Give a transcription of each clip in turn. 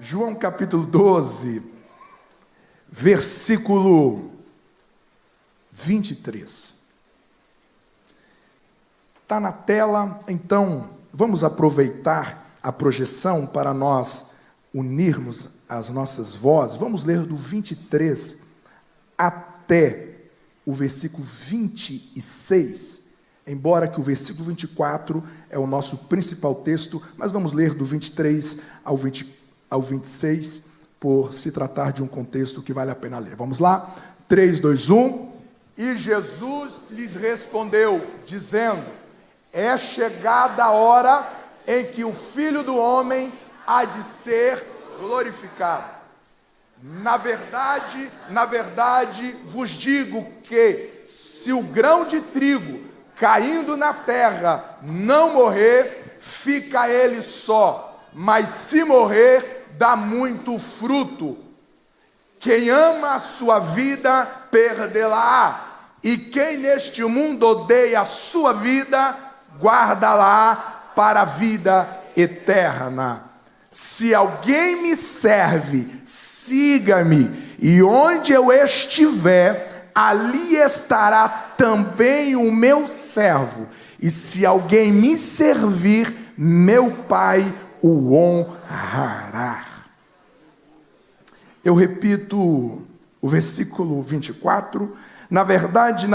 João capítulo 12, versículo 23. Está na tela, então vamos aproveitar a projeção para nós unirmos as nossas vozes. Vamos ler do 23 até o versículo 26, embora que o versículo 24 é o nosso principal texto, mas vamos ler do 23 ao 26, por se tratar de um contexto que vale a pena ler. Vamos lá? 3, 2, 1. E Jesus lhes respondeu, dizendo: é chegada a hora em que o Filho do Homem há de ser glorificado. Na verdade, vos digo que, se o grão de trigo caindo na terra não morrer, fica ele só, mas se morrer, dá muito fruto. Quem ama a sua vida, perdê-la-á, e quem neste mundo odeia a sua vida, guarda-la para a vida eterna. Se alguém me serve, siga-me, e onde eu estiver, ali estará também o meu servo. E se alguém me servir, meu Pai o honrará. Eu repito o versículo 24. Na verdade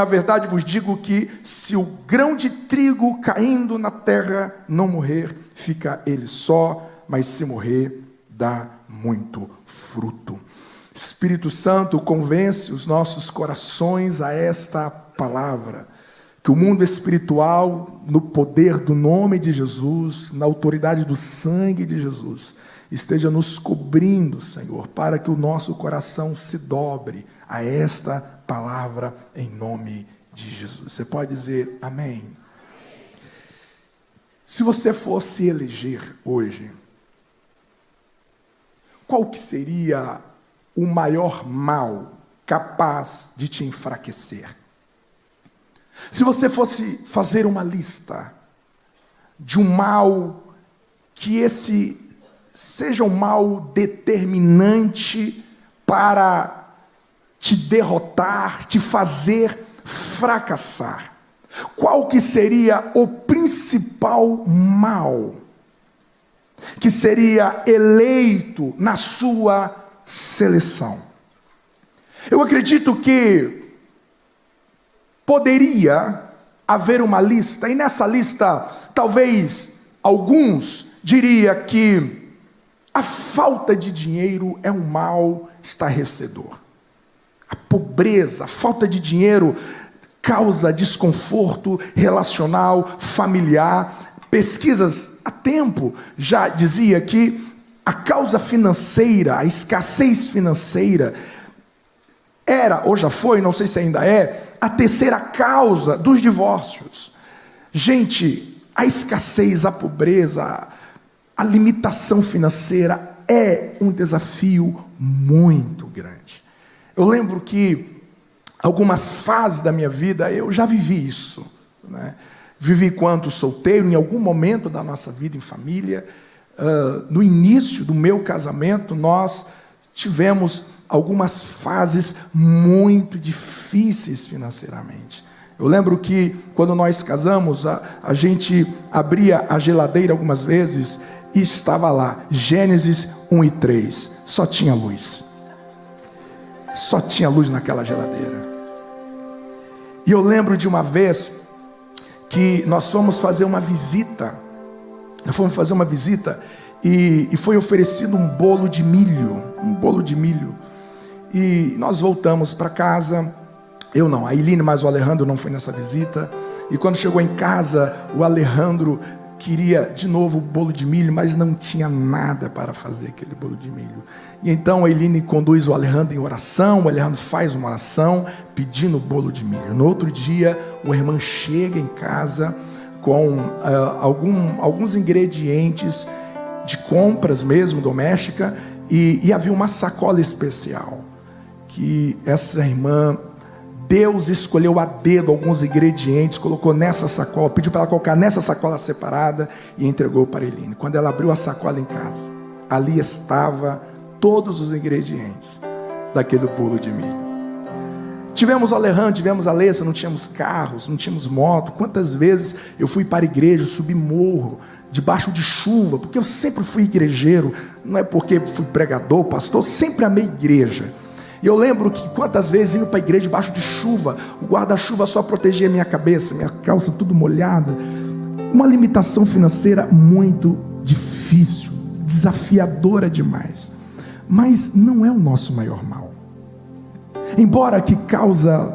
vos digo que, se o grão de trigo caindo na terra não morrer, fica ele só, mas se morrer, dá muito fruto. Espírito Santo, convence os nossos corações a esta palavra, que o mundo espiritual, no poder do nome de Jesus, na autoridade do sangue de Jesus, esteja nos cobrindo, Senhor, para que o nosso coração se dobre a esta palavra em nome de Jesus. Você pode dizer amém? Se você fosse eleger hoje, qual que seria o maior mal capaz de te enfraquecer? Se você fosse fazer uma lista de um mal, que esse seja um mal determinante para te derrotar, te fazer fracassar, qual que seria o principal mal que seria eleito na sua seleção? Eu acredito que poderia haver uma lista, e nessa lista, talvez alguns diria que a falta de dinheiro é um mal estarrecedor. A pobreza, a falta de dinheiro causa desconforto relacional, familiar. Pesquisas há tempo já dizia que a causa financeira, a escassez financeira, era, ou já foi, não sei se ainda é, a terceira causa dos divórcios. Gente, a escassez, a pobreza, a limitação financeira é um desafio muito grande. Eu lembro que algumas fases da minha vida eu já vivi isso, né? Vivi enquanto solteiro, em algum momento da nossa vida em família. No início do meu casamento, nós tivemos algumas fases muito difíceis financeiramente. Eu lembro que quando nós casamos, a gente abria a geladeira algumas vezes e estava lá, Gênesis 1 e 3, só tinha luz. Só tinha luz naquela geladeira. E eu lembro de uma vez que nós fomos fazer uma visita. E foi oferecido um bolo de milho. E nós voltamos para casa. Eu não, a Eiline, mas o Alejandro não foi nessa visita. E quando chegou em casa, o Alejandro queria de novo o bolo de milho, mas não tinha nada para fazer aquele bolo de milho. E então a Eiline conduz o Alejandro em oração. O Alejandro faz uma oração pedindo o bolo de milho. No outro dia, o irmão chega em casa com alguns ingredientes de compras mesmo, doméstica, e havia uma sacola especial, que essa irmã, Deus escolheu a dedo alguns ingredientes, colocou nessa sacola, pediu para ela colocar nessa sacola separada e entregou para a Eiline. Quando ela abriu a sacola em casa, ali estava todos os ingredientes daquele bolo de milho. Tivemos o Alejandro, tivemos a Alessa, não tínhamos carros, não tínhamos moto. Quantas vezes eu fui para a igreja, subi morro, debaixo de chuva, porque eu sempre fui igrejeiro, não é porque fui pregador, pastor, sempre amei igreja. E eu lembro que quantas vezes indo para a igreja debaixo de chuva, o guarda-chuva só protegia minha cabeça, minha calça tudo molhada. Uma limitação financeira muito difícil, desafiadora demais. Mas não é o nosso maior mal. Embora que causa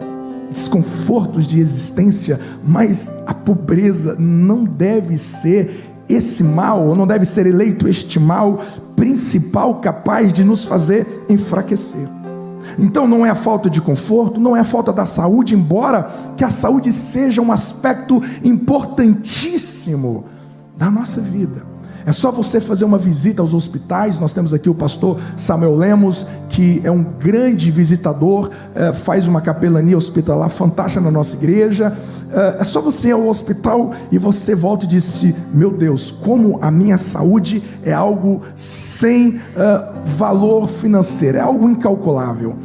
desconfortos de existência, mas a pobreza não deve ser esse mal, ou não deve ser eleito este mal principal capaz de nos fazer enfraquecer. Então não é a falta de conforto, não é a falta da saúde, embora que a saúde seja um aspecto importantíssimo da nossa vida. É só você fazer uma visita aos hospitais. Nós temos aqui o pastor Samuel Lemos, que é um grande visitador, faz uma capelania hospitalar fantástica na nossa igreja. É só você ir ao hospital e você volta e diz: meu Deus, como a minha saúde é algo sem valor financeiro, é algo incalculável.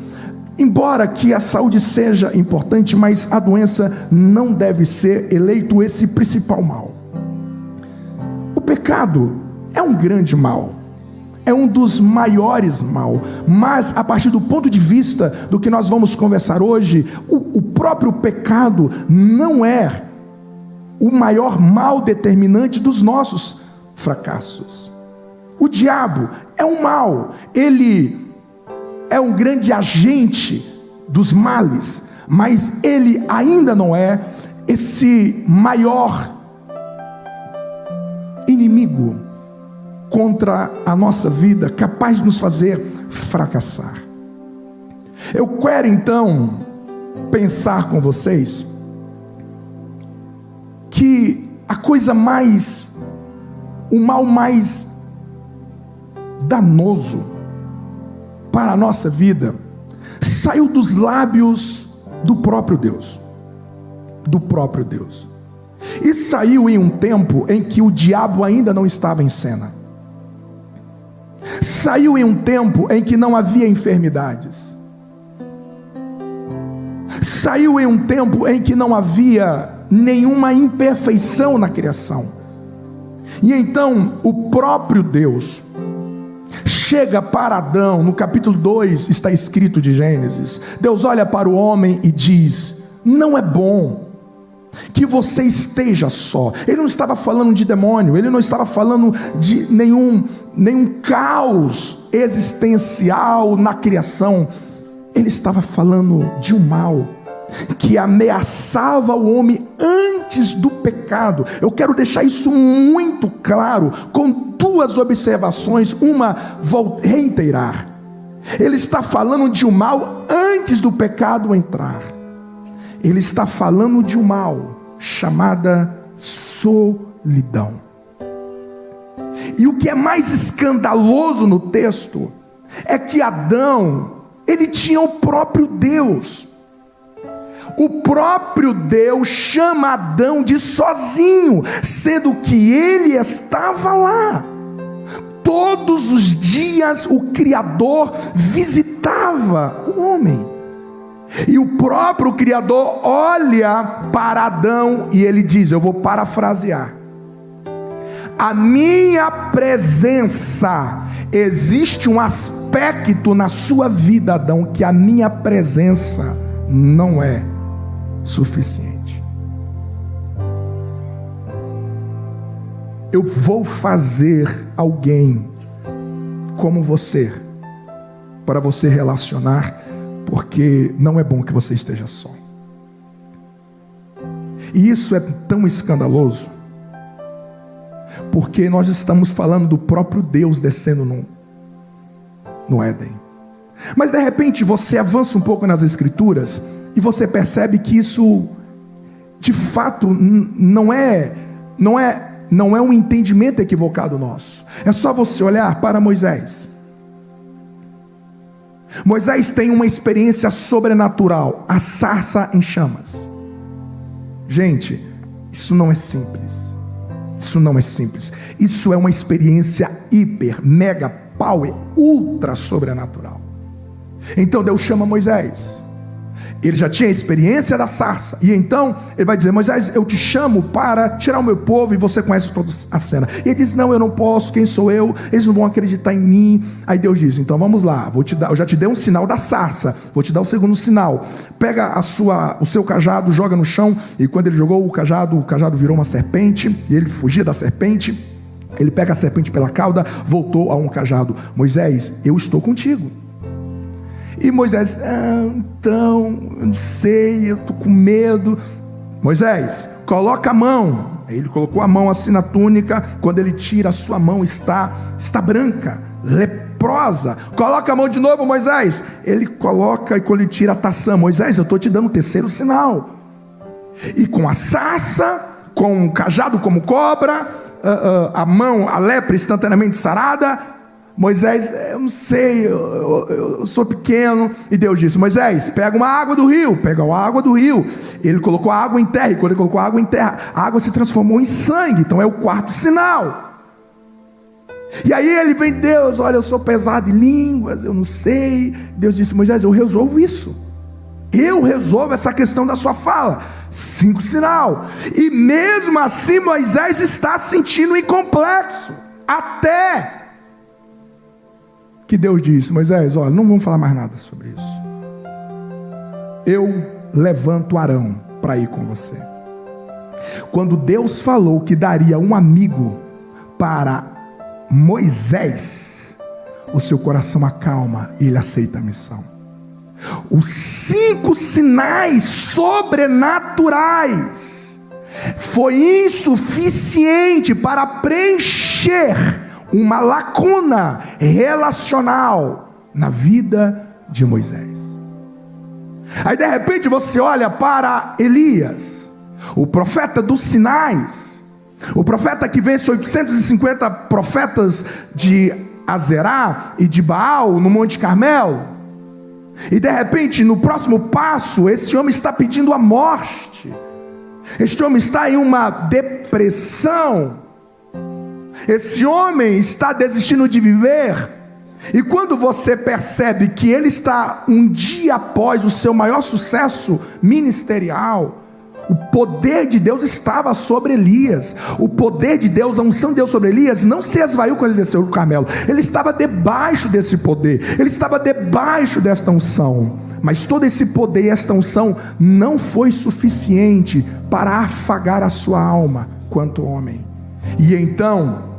Embora que a saúde seja importante, mas a doença não deve ser eleito esse principal mal. O pecado é um grande mal, é um dos maiores mal, mas a partir do ponto de vista do que nós vamos conversar hoje, o próprio pecado não é o maior mal determinante dos nossos fracassos. O diabo é um mal, ele é um grande agente dos males, mas ele ainda não é esse maior inimigo contra a nossa vida, capaz de nos fazer fracassar. Eu quero então pensar com vocês que o mal mais danoso para a nossa vida saiu dos lábios do próprio Deus. E saiu em um tempo em que o diabo ainda não estava em cena. Saiu em um tempo em que não havia enfermidades. Saiu em um tempo em que não havia nenhuma imperfeição na criação. E então o próprio Deus chega para Adão, no capítulo 2 está escrito de Gênesis. Deus olha para o homem e diz: não é bom que você esteja só. Ele não estava falando de demônio, ele não estava falando de nenhum caos existencial na criação. Ele estava falando de um mal que ameaçava o homem antes do pecado. Eu quero deixar isso muito claro, com duas observações. Uma, vou reiterar: ele está falando de um mal antes do pecado entrar. Ele está falando de um mal chamada solidão. E o que é mais escandaloso no texto é que Adão, ele tinha o próprio Deus. O próprio Deus chama Adão de sozinho, sendo que ele estava lá. Todos os dias o Criador visitava o homem. E o próprio Criador olha para Adão e ele diz, eu vou parafrasear: a minha presença, existe um aspecto na sua vida, Adão, que a minha presença não é suficiente. Eu vou fazer alguém como você, para você relacionar, porque não é bom que você esteja só. E isso é tão escandaloso, porque nós estamos falando do próprio Deus descendo no Éden. Mas de repente você avança um pouco nas Escrituras e você percebe que isso de fato não é um entendimento equivocado nosso. É só você olhar para Moisés. Moisés tem uma experiência sobrenatural, a sarça em chamas. Gente, isso não é simples. Isso não é simples. Isso é uma experiência hiper, mega power, ultra sobrenatural. Então Deus chama Moisés. Ele já tinha a experiência da sarça. E então ele vai dizer: Moisés, eu te chamo para tirar o meu povo. E você conhece toda a cena. E ele diz: não, eu não posso, quem sou eu? Eles não vão acreditar em mim. Aí Deus diz: então vamos lá, eu já te dei um sinal da sarça, vou te dar o segundo sinal. Pega o seu cajado, joga no chão. E quando ele jogou o cajado virou uma serpente. E ele fugia da serpente. Ele pega a serpente pela cauda, voltou a um cajado. Moisés, eu estou contigo. E Moisés: então, eu não sei, eu estou com medo. Moisés, coloca a mão. Aí ele colocou a mão assim na túnica. Quando ele tira, a sua mão está branca, leprosa. Coloca a mão de novo, Moisés. Ele coloca, e quando ele tira a taça: Moisés, eu estou te dando o terceiro sinal. E com a sarça, com o cajado como cobra, a mão, a lepra instantaneamente sarada. Moisés, eu não sei, eu sou pequeno. E Deus disse: Moisés, pega uma água do rio. Pega a água do rio. Ele colocou a água em terra. E quando ele colocou a água em terra, a água se transformou em sangue. Então é o quarto sinal. E aí ele vem: Deus, olha, eu sou pesado em línguas, eu não sei. Deus disse: Moisés, eu resolvo isso. Eu resolvo essa questão da sua fala. 5 sinal. E mesmo assim Moisés está sentindo incomplexo. Até que Deus disse: Moisés, olha, não vamos falar mais nada sobre isso. Eu levanto Arão para ir com você. Quando Deus falou que daria um amigo para Moisés, o seu coração acalma e ele aceita a missão. Os 5 sinais sobrenaturais foi insuficiente para preencher uma lacuna relacional na vida de Moisés. Aí de repente você olha para Elias, o profeta dos sinais, o profeta que vence 850 profetas de Azerá e de Baal no Monte Carmelo. E de repente, no próximo passo, esse homem está pedindo a morte. Este homem está em uma depressão. Esse homem está desistindo de viver. E quando você percebe que ele está um dia após o seu maior sucesso ministerial, o poder de Deus estava sobre Elias. O poder de Deus, a unção de Deus sobre Elias não se esvaiu quando ele desceu do Carmelo. Ele estava debaixo desse poder, ele estava debaixo desta unção. Mas todo esse poder e esta unção não foi suficiente para afagar a sua alma quanto homem. E então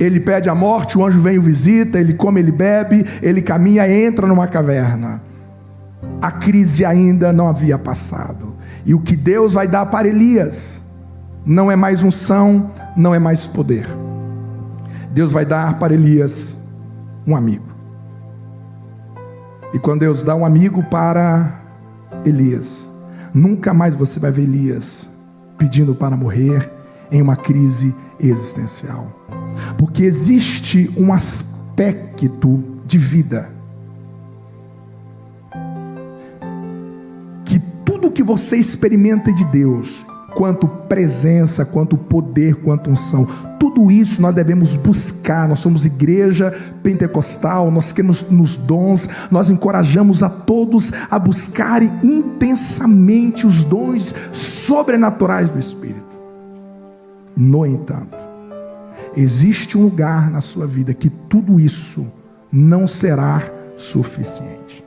ele pede a morte, o anjo vem e o visita, ele come, ele bebe, ele caminha, entra numa caverna. A crise ainda não havia passado. E o que Deus vai dar para Elias não é mais unção, não é mais poder. Deus vai dar para Elias um amigo. E quando Deus dá um amigo para Elias, nunca mais você vai ver Elias pedindo para morrer em uma crise existencial. Porque existe um aspecto de vida que tudo que você experimenta de Deus, quanto presença, quanto poder, quanto unção, tudo isso nós devemos buscar. Nós somos igreja pentecostal, nós queremos nos dons, nós encorajamos a todos a buscarem intensamente os dons sobrenaturais do Espírito. No entanto, existe um lugar na sua vida que tudo isso não será suficiente.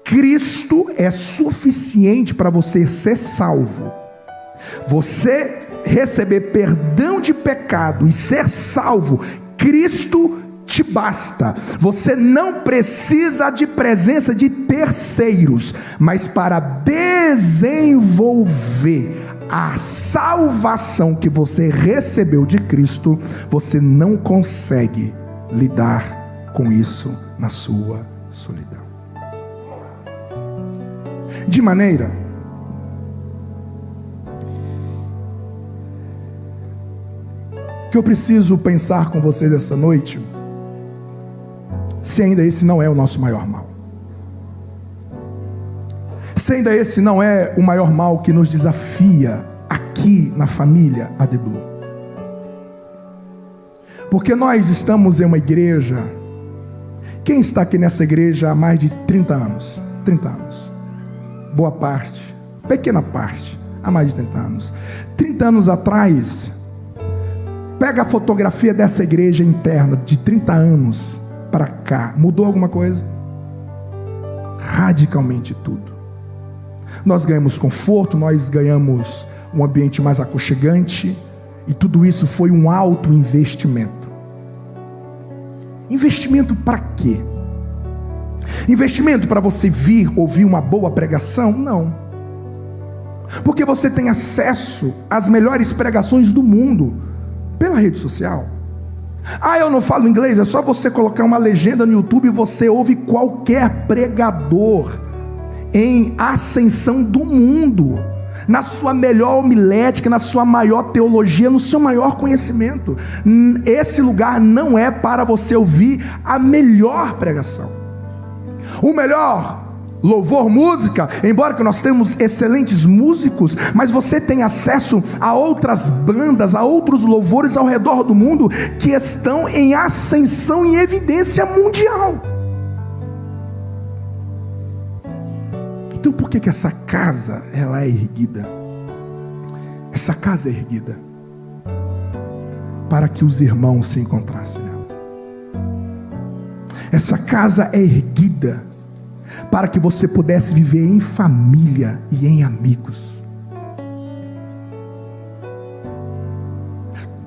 Cristo é suficiente para você ser salvo. Você receber perdão de pecado e ser salvo, Cristo te basta. Você não precisa de presença de terceiros, mas para desenvolver a salvação que você recebeu de Cristo, você não consegue lidar com isso na sua solidão. De maneira que eu preciso pensar com vocês essa noite, se ainda esse não é o nosso maior mal. Se ainda esse não é o maior mal que nos desafia aqui na família AD Blue. Porque nós estamos em uma igreja. Quem está aqui nessa igreja há mais de 30 anos? 30 anos. Boa parte, pequena parte, há mais de 30 anos. 30 anos atrás, pega a fotografia dessa igreja interna de 30 anos para cá. Mudou alguma coisa? Radicalmente tudo. Nós ganhamos conforto, nós ganhamos um ambiente mais aconchegante, e tudo isso foi um alto investimento. Investimento para quê? Investimento para você vir ouvir uma boa pregação? Não. Porque você tem acesso às melhores pregações do mundo pela rede social. Eu não falo inglês, é só você colocar uma legenda no YouTube e você ouve qualquer pregador em ascensão do mundo, na sua melhor homilética, na sua maior teologia, no seu maior conhecimento. Esse lugar não é para você ouvir a melhor pregação, o melhor louvor, música, embora que nós temos excelentes músicos, mas você tem acesso a outras bandas, a outros louvores ao redor do mundo, que estão em ascensão, em evidência mundial. Então por que essa casa, ela é erguida? Essa casa é erguida para que os irmãos se encontrassem nela. Essa casa é erguida para que você pudesse viver em família e em amigos.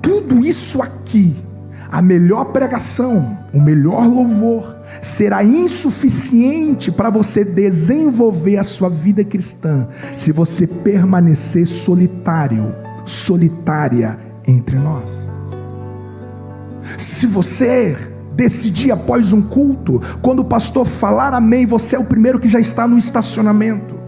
Tudo isso aqui, a melhor pregação, o melhor louvor, será insuficiente para você desenvolver a sua vida cristã, se você permanecer solitário, solitária entre nós. Se você decidir após um culto, quando o pastor falar amém, você é o primeiro que já está no estacionamento,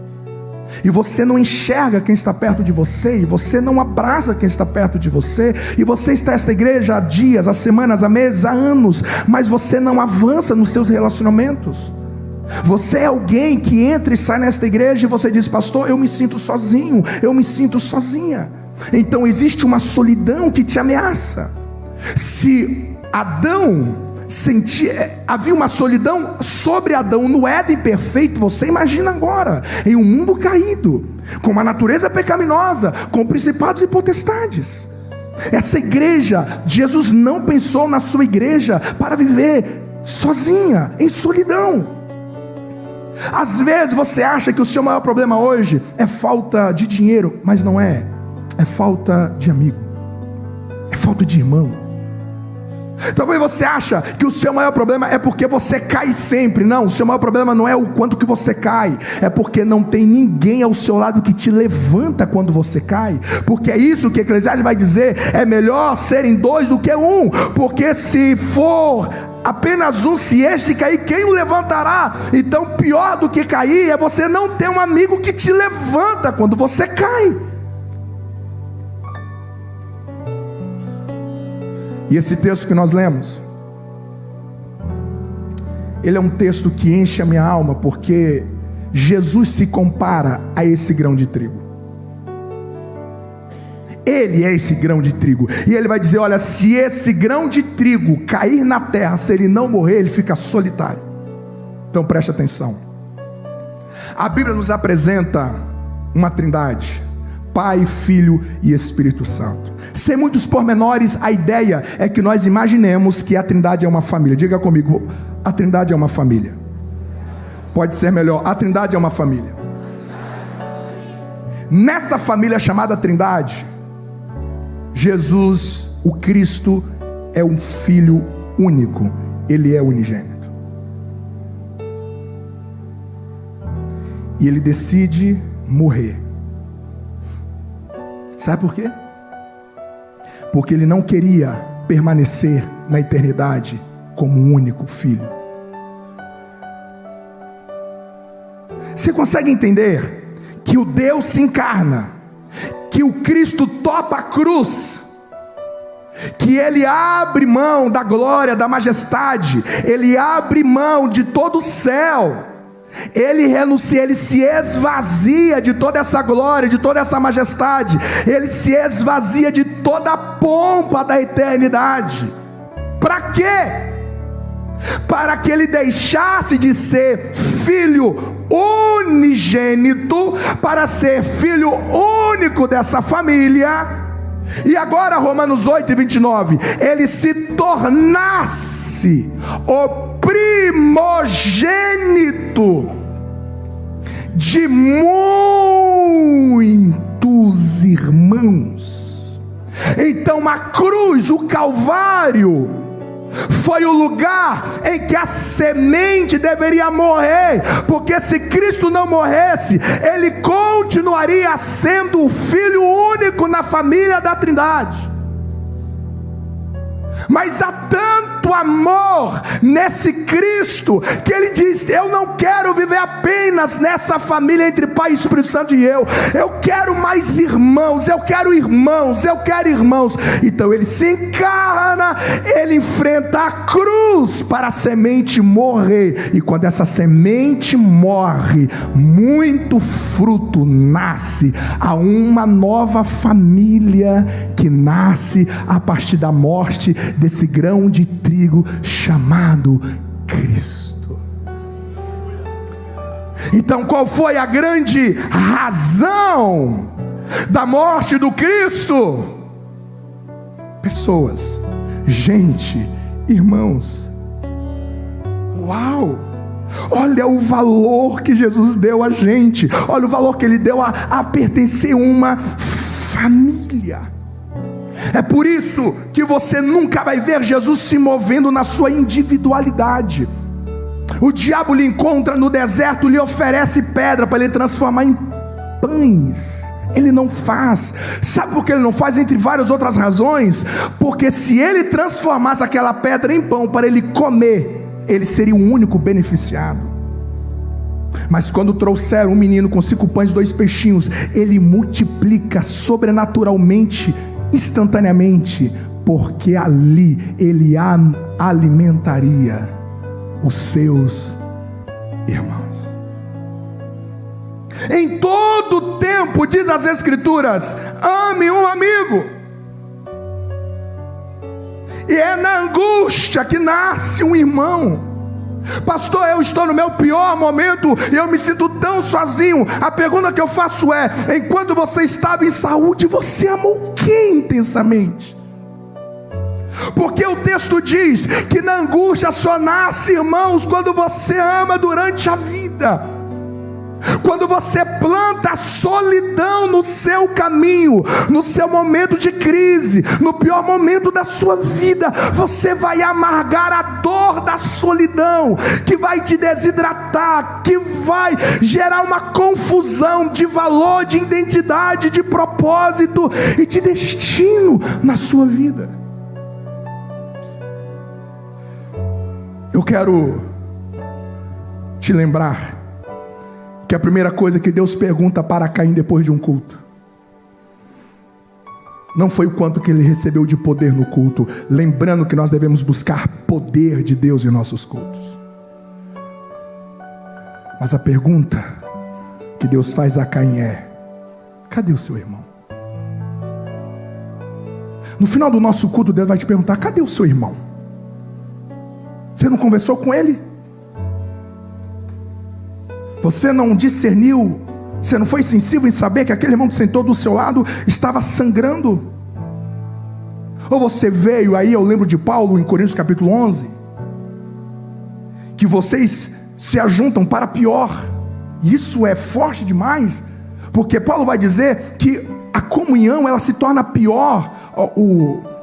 e você não enxerga quem está perto de você, e você não abraça quem está perto de você, e você está nessa igreja há dias, há semanas, há meses, há anos, mas você não avança nos seus relacionamentos. Você é alguém que entra e sai nesta igreja e você diz: pastor, eu me sinto sozinho, eu me sinto sozinha. Então existe uma solidão que te ameaça. Se Adão havia uma solidão sobre Adão no Éden perfeito, você imagina agora, em um mundo caído, com uma natureza pecaminosa, com principados e potestades. Essa igreja, Jesus não pensou na sua igreja para viver sozinha, em solidão. Às vezes você acha que o seu maior problema hoje é falta de dinheiro, mas não é. É falta de amigo, é falta de irmão. Talvez você acha que o seu maior problema é porque você cai sempre. Não, o seu maior problema não é o quanto que você cai, é porque não tem ninguém ao seu lado que te levanta quando você cai. Porque é isso que Eclesiastes vai dizer: é melhor serem dois do que um, porque se for apenas um, se este cair, quem o levantará? Então pior do que cair é você não ter um amigo que te levanta quando você cai. E esse texto que nós lemos, ele é um texto que enche a minha alma, porque Jesus se compara a esse grão de trigo. Ele é esse grão de trigo, e ele vai dizer: olha, se esse grão de trigo cair na terra, se ele não morrer, ele fica solitário. Então preste atenção. A Bíblia nos apresenta uma trindade: Pai, Filho e Espírito Santo. Sem muitos pormenores, a ideia é que nós imaginemos que a trindade é uma família. Diga comigo: a trindade é uma família. Pode ser melhor: a trindade é uma família. Nessa família chamada trindade, Jesus, o Cristo, é um filho único. Ele é unigênito. E ele decide morrer. Sabe por quê? Porque ele não queria permanecer na eternidade como um único filho. Você consegue entender que o Deus se encarna, que o Cristo topa a cruz, que ele abre mão da glória, da majestade, ele abre mão de todo o céu, ele renuncia, ele se esvazia de toda essa glória, de toda essa majestade, ele se esvazia de toda a pompa da eternidade, Para quê? Para que ele deixasse de ser filho unigênito para ser filho único dessa família. E agora, Romanos 8:29, ele se tornasse o primogênito de muitos irmãos. Então a cruz, o Calvário, foi o lugar em que a semente deveria morrer, porque se Cristo não morresse, ele continuaria sendo o filho único na família da Trindade. Mas há tanto amor nesse Cristo, que ele diz: eu não quero viver apenas nessa família entre Pai, Espírito Santo e eu quero mais irmãos, eu quero irmãos. Então ele se encarna, ele enfrenta a cruz para a semente morrer, e quando essa semente morre, muito fruto nasce. Há uma nova família que nasce a partir da morte desse grão de trigo chamado Cristo. Então, qual foi a grande razão da morte do Cristo? Pessoas, gente, irmãos. Uau! Olha o valor que Jesus deu a gente. Olha o valor que ele deu a pertencer a uma família. É por isso que você nunca vai ver Jesus se movendo na sua individualidade. O diabo lhe encontra no deserto, lhe oferece pedra para ele transformar em pães. Ele não faz. Sabe por que ele não faz? Entre várias outras razões. Porque se ele transformasse aquela pedra em pão para ele comer, ele seria o único beneficiado. Mas quando trouxeram um menino com 5 pães e 2 peixinhos, ele multiplica sobrenaturalmente, instantaneamente, porque ali ele alimentaria os seus irmãos. Em todo tempo, diz as Escrituras, ame um amigo. E é na angústia que nasce um irmão. Pastor, eu estou no meu pior momento e eu me sinto tão sozinho. A pergunta que eu faço é: enquanto você estava em saúde, você amou quem intensamente? Porque o texto diz que na angústia só nasce irmãos quando você ama durante a vida. Quando você planta a solidão no seu caminho, no seu momento de crise, no pior momento da sua vida, você vai amargar a dor da solidão, que vai te desidratar, que vai gerar uma confusão de valor, de identidade, de propósito e de destino na sua vida. Eu quero te lembrar que a primeira coisa que Deus pergunta para Caim depois de um culto não foi o quanto que ele recebeu de poder no culto, lembrando que nós devemos buscar poder de Deus em nossos cultos, mas a pergunta que Deus faz a Caim é: cadê o seu irmão? No final do nosso culto, Deus vai te perguntar: cadê o seu irmão? Você não conversou com ele? Você não discerniu? Você não foi sensível em saber que aquele irmão que sentou do seu lado estava sangrando? Ou você veio, aí eu lembro de Paulo em Coríntios capítulo 11, que vocês se ajuntam para pior. Isso é forte demais, porque Paulo vai dizer que a comunhão ela se torna pior,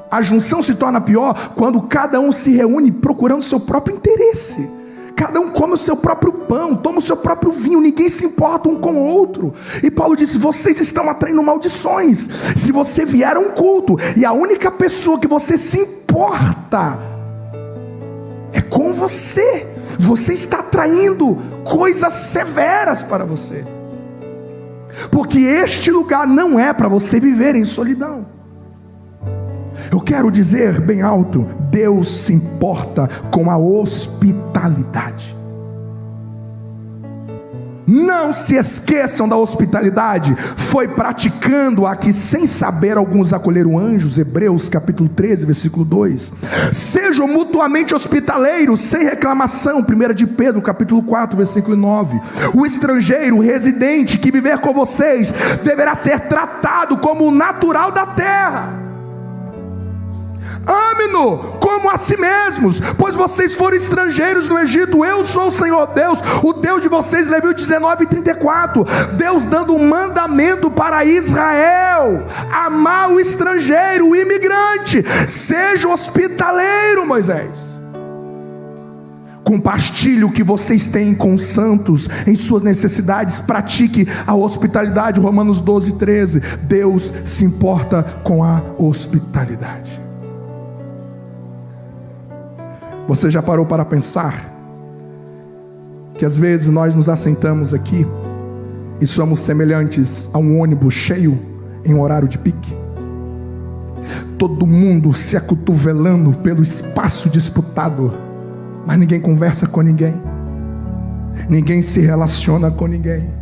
a junção se torna pior quando cada um se reúne procurando o seu próprio interesse. Cada um come o seu próprio pão, toma o seu próprio vinho, ninguém se importa um com o outro. E Paulo disse: vocês estão atraindo maldições. Se você vier a um culto e a única pessoa que você se importa é com você, você está atraindo coisas severas para você, porque este lugar não é para você viver em solidão. Eu quero dizer bem alto: Deus se importa com a hospitalidade. Não se esqueçam da hospitalidade. Foi praticando-a que, sem saber, alguns acolheram anjos. Hebreus capítulo 13, versículo 2. Sejam mutuamente hospitaleiros, sem reclamação. 1 de Pedro capítulo 4, versículo 9. O estrangeiro, o residente que viver com vocês, deverá ser tratado como o natural da terra. Ame-no como a si mesmos, pois vocês foram estrangeiros no Egito. Eu sou o Senhor Deus, o Deus de vocês. Levítico 19:34. Deus dando um mandamento para Israel: amar o estrangeiro, o imigrante. Seja hospitaleiro, Moisés. Compartilhe o que vocês têm com os santos em suas necessidades. Pratique a hospitalidade. Romanos 12:13. Deus se importa com a hospitalidade. Você já parou para pensar que às vezes nós nos assentamos aqui e somos semelhantes a um ônibus cheio em um horário de pique? Todo mundo se acotovelando pelo espaço disputado, mas ninguém conversa com ninguém, ninguém se relaciona com ninguém.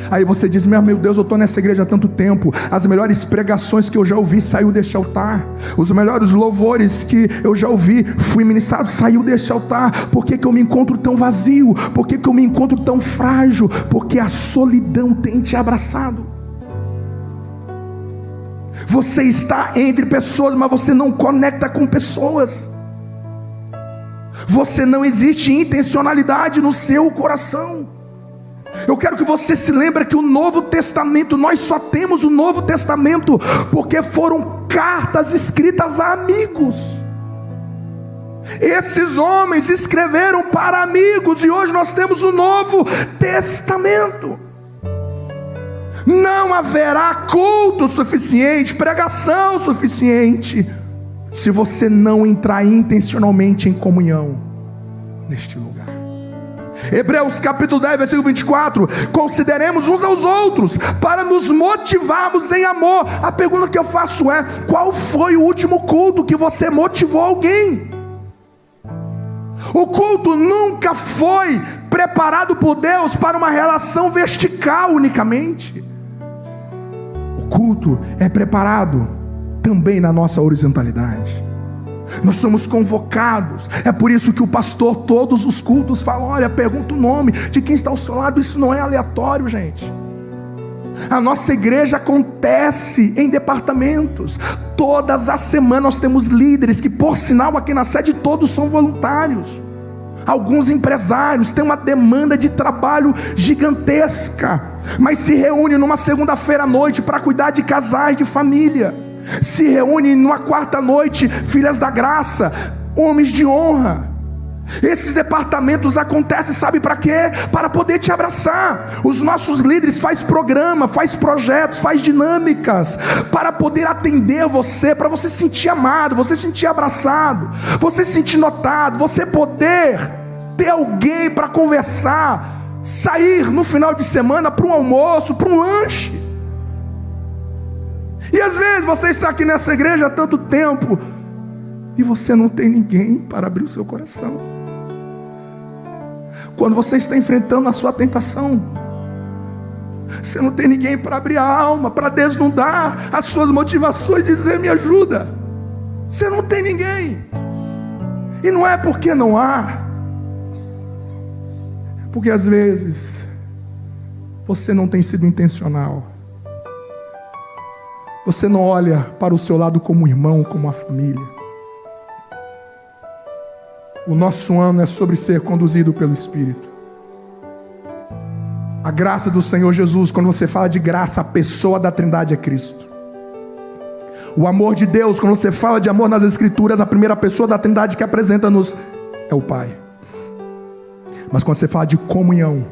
Aí você diz: meu Deus, eu estou nessa igreja há tanto tempo, as melhores pregações que eu já ouvi saiu deste altar, os melhores louvores que eu já ouvi, fui ministrado, saiu deste altar. Por que eu me encontro tão vazio? Por que eu me encontro tão frágil? Porque a solidão tem te abraçado. Você está entre pessoas, mas você não conecta com pessoas. Você não existe intencionalidade no seu coração. Eu quero que você se lembre que o Novo Testamento, nós só temos o Novo Testamento porque foram cartas escritas a amigos. Esses homens escreveram para amigos, e hoje nós temos o Novo Testamento. Não haverá culto suficiente, pregação suficiente, se você não entrar intencionalmente em comunhão neste lugar. Hebreus capítulo 10, versículo 24. Consideremos uns aos outros para nos motivarmos em amor. A pergunta que eu faço é: qual foi o último culto que você motivou alguém? O culto nunca foi preparado por Deus para uma relação vertical unicamente. O culto é preparado também na nossa horizontalidade. Nós somos convocados. É por isso que o pastor, todos os cultos, fala: olha, pergunta o nome de quem está ao seu lado. Isso não é aleatório, gente. A nossa igreja acontece em departamentos. Todas as semanas nós temos líderes que, por sinal, aqui na sede todos são voluntários. Alguns empresários têm uma demanda de trabalho gigantesca, mas se reúnem numa segunda-feira à noite para cuidar de casais, de família. Se reúnem numa quarta noite, filhas da graça, homens de honra. Esses departamentos acontecem, sabe para quê? Para poder te abraçar. Os nossos líderes fazem programa, fazem projetos, fazem dinâmicas, para poder atender você, para você se sentir amado, você se sentir abraçado, você se sentir notado, você poder ter alguém para conversar, sair no final de semana para um almoço, para um lanche. E às vezes você está aqui nessa igreja há tanto tempo e você não tem ninguém para abrir o seu coração. Quando você está enfrentando a sua tentação, você não tem ninguém para abrir a alma, para desnudar as suas motivações, dizer: me ajuda. Você não tem ninguém. E não é porque não há, é porque às vezes você não tem sido intencional. Você não olha para o seu lado como um irmão, como uma família. O nosso ano é sobre ser conduzido pelo Espírito. A graça do Senhor Jesus, quando você fala de graça, a pessoa da Trindade é Cristo. O amor de Deus, quando você fala de amor nas Escrituras, a primeira pessoa da Trindade que apresenta-nos é o Pai. Mas quando você fala de comunhão,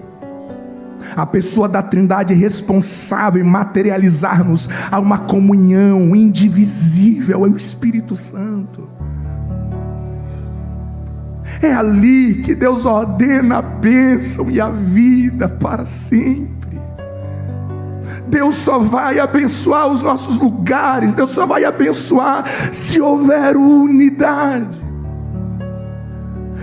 a pessoa da Trindade responsável em materializar-nos a uma comunhão indivisível é o Espírito Santo. É ali que Deus ordena a bênção e a vida para sempre. Deus só vai abençoar os nossos lugares, Deus só vai abençoar se houver unidade.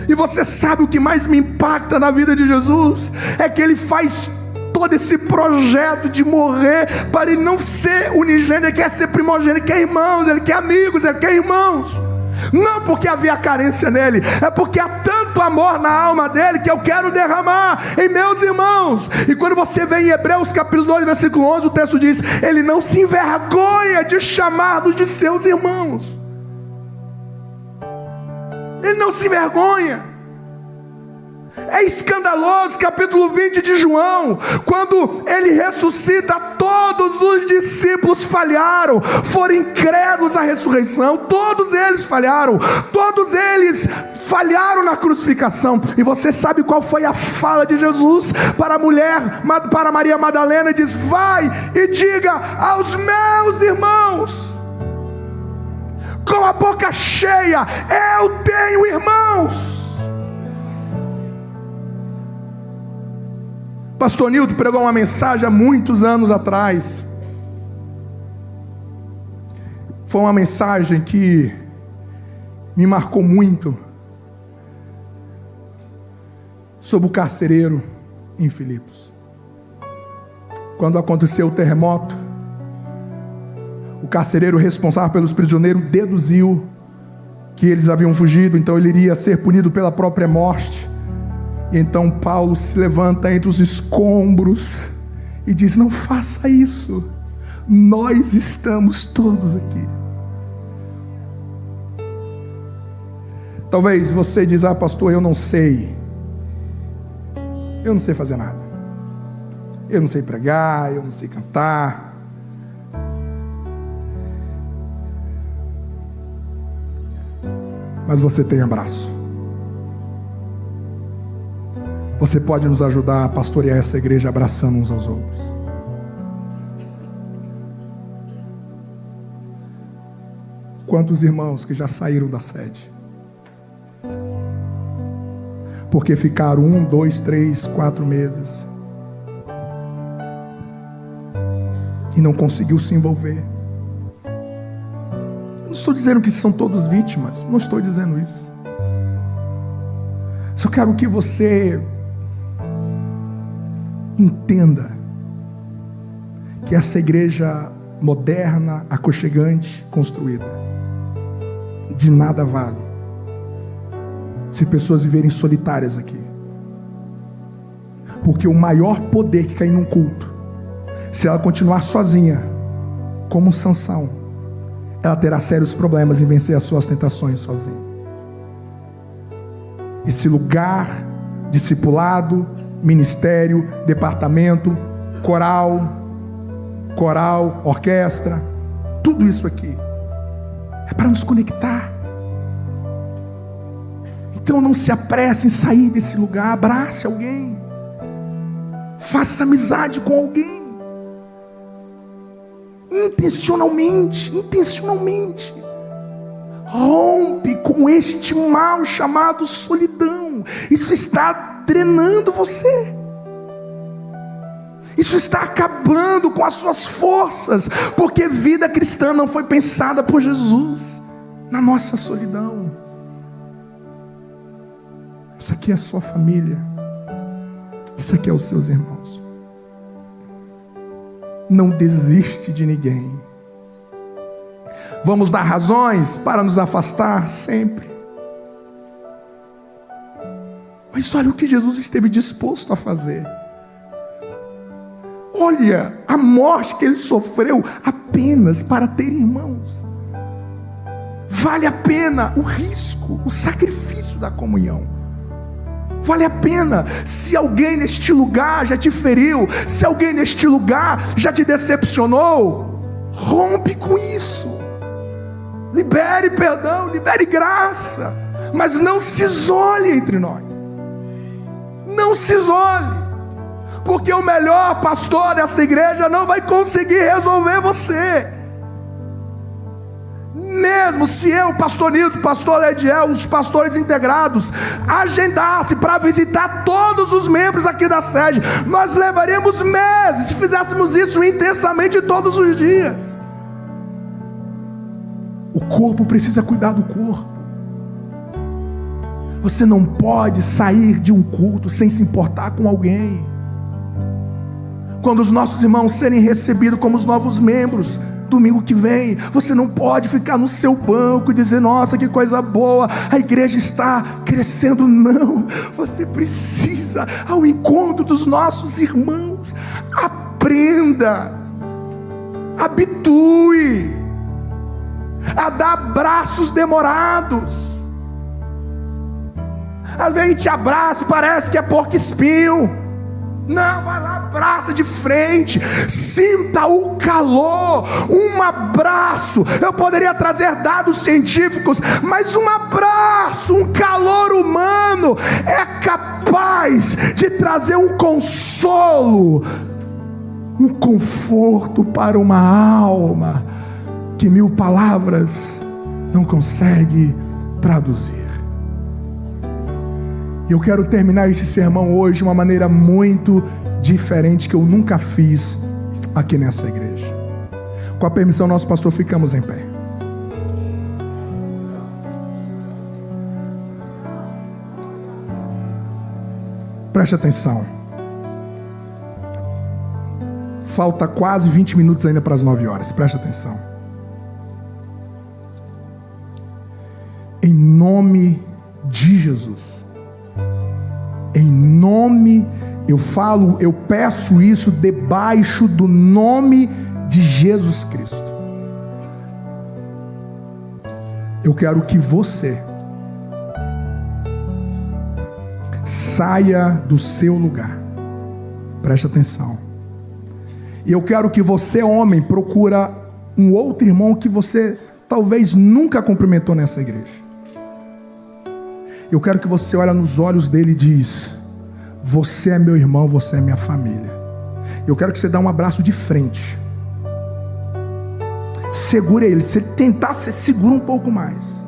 E você sabe o que mais me impacta na vida de Jesus? É que Ele faz todo esse projeto de morrer para Ele não ser unigênito. Ele quer ser primogênito, Ele quer irmãos, Ele quer amigos, Ele quer irmãos. Não porque havia carência nele, é porque há tanto amor na alma dele que eu quero derramar em meus irmãos. E quando você vê em Hebreus capítulo 2 versículo 11, o texto diz: Ele não se envergonha de chamar-nos de seus irmãos. Ele não se envergonha. É escandaloso, capítulo 20 de João, quando ele ressuscita, todos os discípulos falharam, foram incrédulos à ressurreição, todos eles falharam na crucificação. E você sabe qual foi a fala de Jesus para a mulher, para Maria Madalena? Diz: vai e diga aos meus irmãos, com a boca cheia, eu tenho irmãos. Pastor Nilton pregou uma mensagem há muitos anos atrás. Foi uma mensagem que me marcou muito, sobre o carcereiro em Filipos. Quando aconteceu o terremoto, o carcereiro responsável pelos prisioneiros deduziu que eles haviam fugido, então ele iria ser punido pela própria morte. E então Paulo se levanta entre os escombros e diz: não faça isso, nós estamos todos aqui. Talvez você diz: ah, pastor, eu não sei fazer nada, eu não sei pregar, eu não sei cantar. Mas você tem abraço. Você pode nos ajudar a pastorear essa igreja abraçando uns aos outros. Quantos irmãos que já saíram da sede porque ficaram 1, 2, 3, 4 meses e não conseguiu se envolver? Eu não estou dizendo que são todos vítimas, não estou dizendo isso. Só quero que você entenda que essa igreja moderna, aconchegante, construída, de nada vale se pessoas viverem solitárias aqui. Porque o maior poder que cai num culto, se ela continuar sozinha, como Sansão, ela terá sérios problemas em vencer as suas tentações sozinha. Esse lugar, discipulado, ministério, departamento, coral, orquestra, tudo isso aqui é para nos conectar. Então não se apresse em sair desse lugar. Abrace alguém, faça amizade com alguém, intencionalmente. Rompe com este mal chamado solidão. Isso está drenando você. Isso está acabando com as suas forças, porque vida cristã não foi pensada por Jesus na nossa solidão. Isso aqui é a sua família, isso aqui é os seus irmãos. Não desiste de ninguém. Vamos dar razões para nos afastar sempre, mas olha o que Jesus esteve disposto a fazer. Olha a morte que ele sofreu apenas para ter irmãos. Vale a pena o risco, o sacrifício da comunhão. Vale a pena. Se alguém neste lugar já te feriu, se alguém neste lugar já te decepcionou, rompe com isso. Libere perdão, libere graça, mas não se isole entre nós. Não se isole, porque o melhor pastor dessa igreja não vai conseguir resolver você. Mesmo se eu, pastor Nilton, pastor Lediel, os pastores integrados, agendasse para visitar todos os membros aqui da sede, nós levaríamos meses se fizéssemos isso intensamente todos os dias. O corpo precisa cuidar do corpo. Você não pode sair de um culto sem se importar com alguém. Quando os nossos irmãos serem recebidos como os novos membros, domingo que vem, você não pode ficar no seu banco e dizer: nossa, que coisa boa, a igreja está crescendo. Não, você precisa ao encontro dos nossos irmãos. Aprenda, habitue a dar abraços demorados. Às vezes a gente abraça, parece que é porco-espinho. Não, vai lá, abraça de frente, sinta o calor. Um abraço, eu poderia trazer dados científicos, mas um abraço, um calor humano é capaz de trazer um consolo, um conforto para uma alma que 1000 palavras não consegue traduzir. Eu quero terminar esse sermão hoje de uma maneira muito diferente, que eu nunca fiz aqui nessa igreja. Com a permissão do nosso pastor, ficamos em pé. Preste atenção. Falta quase 20 minutos ainda para as 9 horas. Preste atenção. Em nome de Jesus. Em nome, eu peço isso debaixo do nome de Jesus Cristo. Eu quero que você saia do seu lugar. Preste atenção. E eu quero que você, homem, procura um outro irmão que você talvez nunca cumprimentou nessa igreja. Eu quero que você olhe nos olhos dele e diz: você é meu irmão, você é minha família. Eu quero que você dê um abraço de frente. Segure ele. Se ele tentar, você segura um pouco mais.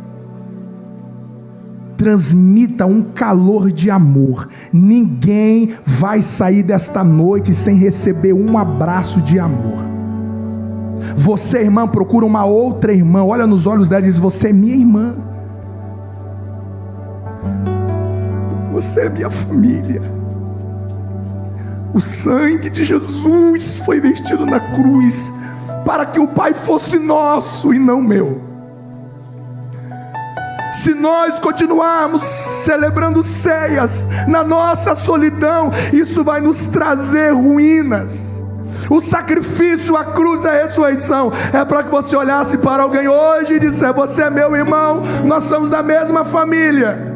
Transmita um calor de amor. Ninguém vai sair desta noite sem receber um abraço de amor. Você, irmã, procura uma outra irmã. Olha nos olhos dela e diz: você é minha irmã. Você é minha família. O sangue de Jesus foi vertido na cruz para que o Pai fosse nosso e não meu. Se nós continuarmos celebrando ceias na nossa solidão, isso vai nos trazer ruínas. O sacrifício, a cruz, a ressurreição é para que você olhasse para alguém hoje e dissesse: você é meu irmão, nós somos da mesma família.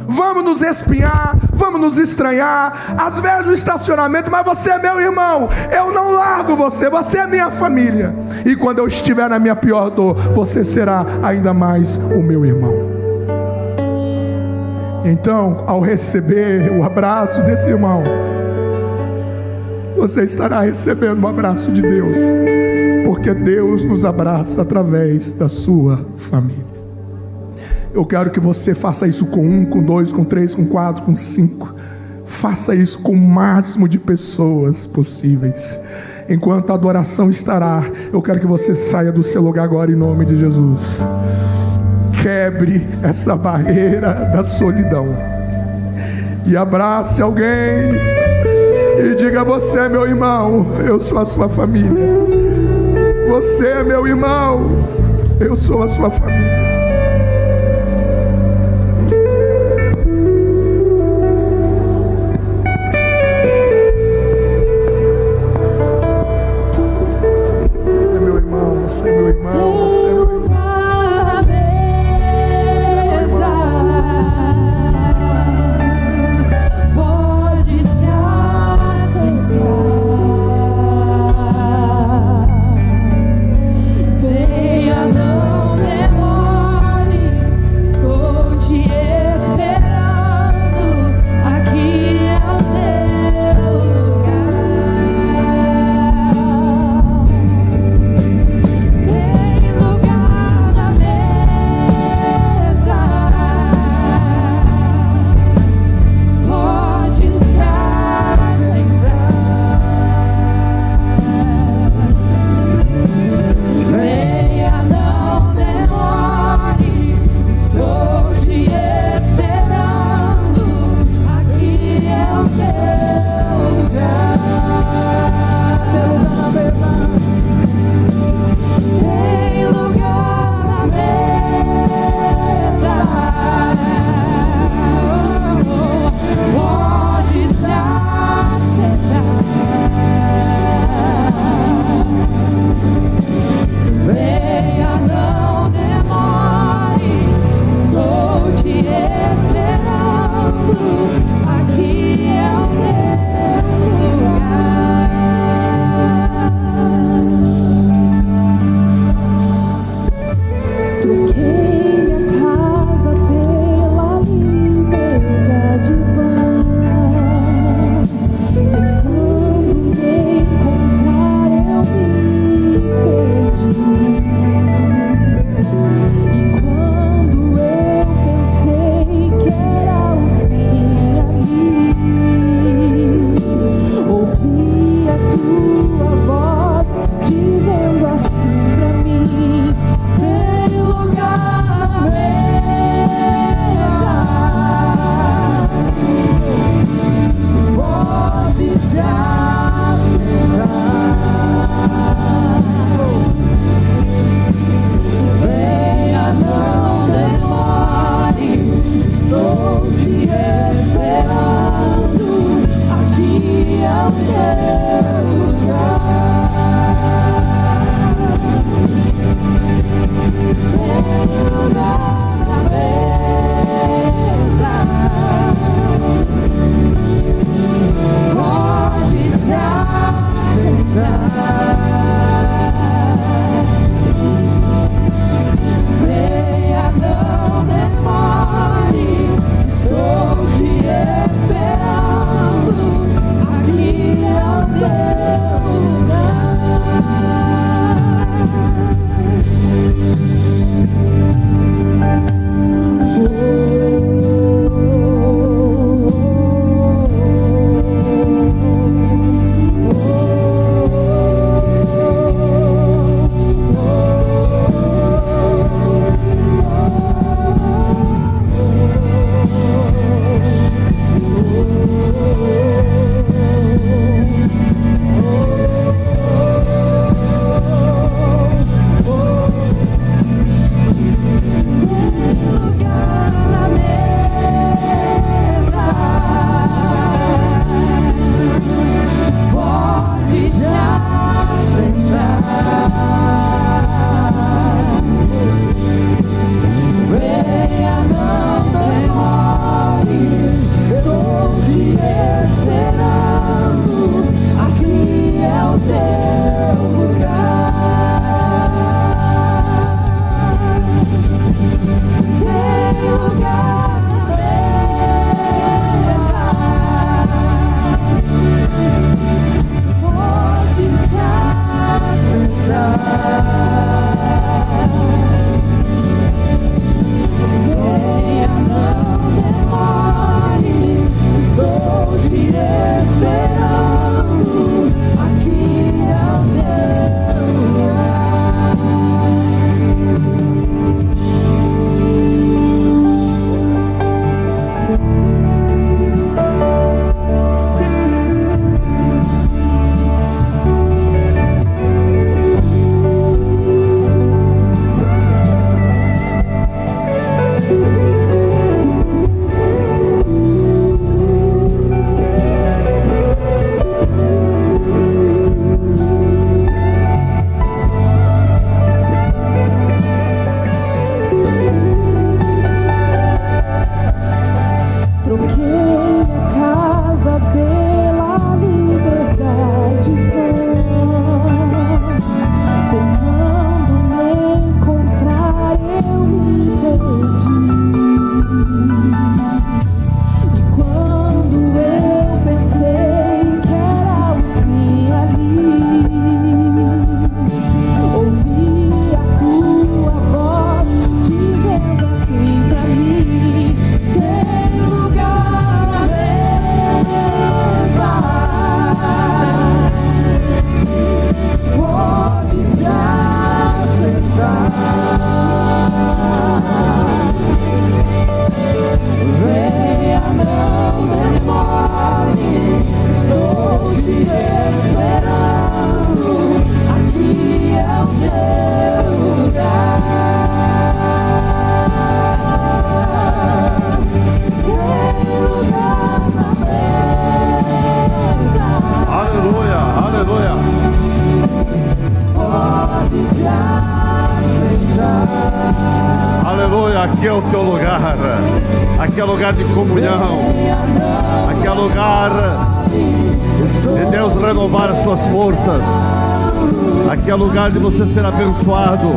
Vamos nos espinhar, vamos nos estranhar, às vezes no estacionamento, mas você é meu irmão, eu não largo você, você é minha família. E quando eu estiver na minha pior dor, você será ainda mais o meu irmão. Então, ao receber o abraço desse irmão, você estará recebendo um abraço de Deus, porque Deus nos abraça através da sua família. Eu quero que você faça isso com 1, com 2, com 3, com 4, com 5. Faça isso com o máximo de pessoas possíveis. Enquanto a adoração estará, eu quero que você saia do seu lugar agora em nome de Jesus. Quebre essa barreira da solidão e abrace alguém e diga: você é meu irmão, eu sou a sua família. Você é meu irmão, eu sou a sua família. Venha, não demore. esperando, aqui é o teu lugar. Tem lugar na mesa, pode se assentar. Venha, não demore, estou te esperando, aqui é o teu lugar. Aqui é o teu lugar, aqui é lugar de comunhão, aqui é lugar de Deus renovar as suas forças, aqui é lugar de você ser abençoado,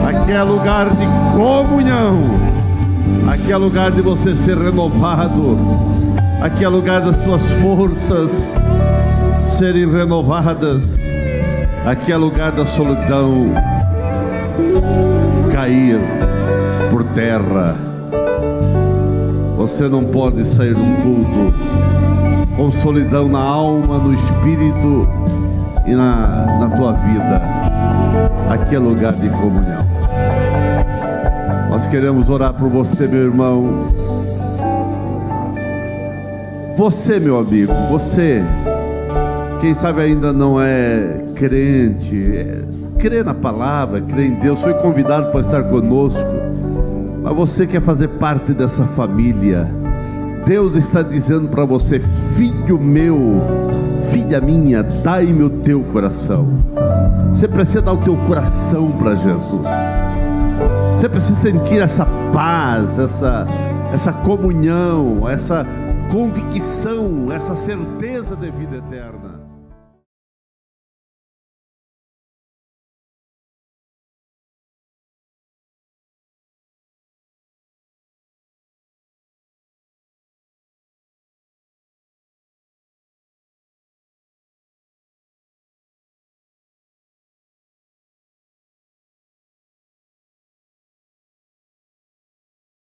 aqui é lugar de comunhão, aqui é lugar de você ser renovado, aqui é lugar das suas forças serem renovadas, aqui é lugar da solidão cair por terra. Você não pode sair de um culto com solidão na alma, no espírito e na tua vida. Aqui é lugar de comunhão. Nós queremos orar por você, meu irmão. Você, meu amigo, você, quem sabe ainda não é crente, crê na palavra, crê em Deus, foi convidado para estar conosco, mas você quer fazer parte dessa família. Deus está dizendo para você: filho meu, filha minha, dai-me o teu coração. Você precisa dar o teu coração para Jesus. Você precisa sentir essa paz, essa comunhão, essa convicção, essa certeza de vida eterna.